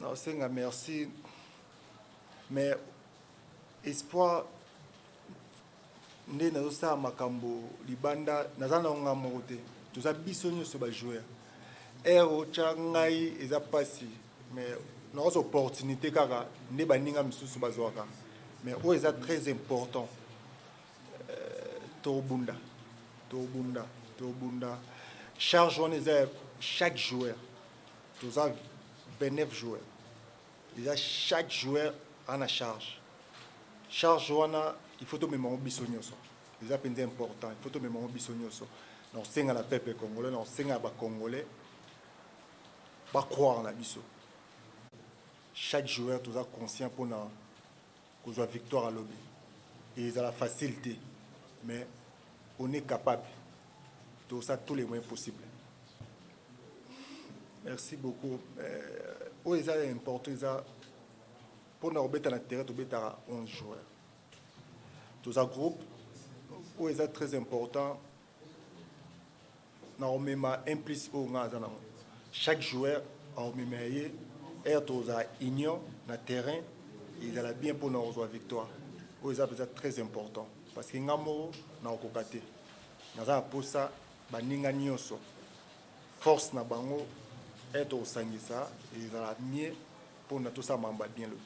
Non, Senga, merci. Mais espoir, nde nazosa makambo libanda nazana nga mote. Toza bisonyo so ba jouer. Ero changai eza pasi. Mais nous avons opportunité kaka ne baninga misusu bazwaka. Mais o eza très important. Tobunda. Charge on est chaque joueur. Tous a 29 joueurs. Déjà chaque joueur a une charge. Charge wana il faut to mémoire bisonyoso. Déjà c'est important, il faut to mémoire bisonyoso. Non senga la peuple congolais, non senga ba congolais. Ba croire na biso. Chaque joueur tous a conscient pour na cause victoire à lobby. Et ils ont la facilité. Mais on est capable de ça tous les moyens possibles. Merci beaucoup. Où est important pour nous mettre à l'intérieur de 11 joueurs. Dans un groupe où est très important, nous avons impliqué chaque joueur a une union dans le terrain et il a bien pour nous avoir victoire. Où est très important parce que nous avons côté. Nous avons pour ça force na bango être au sangisa et ils ont mieux pour nous tous ça bien le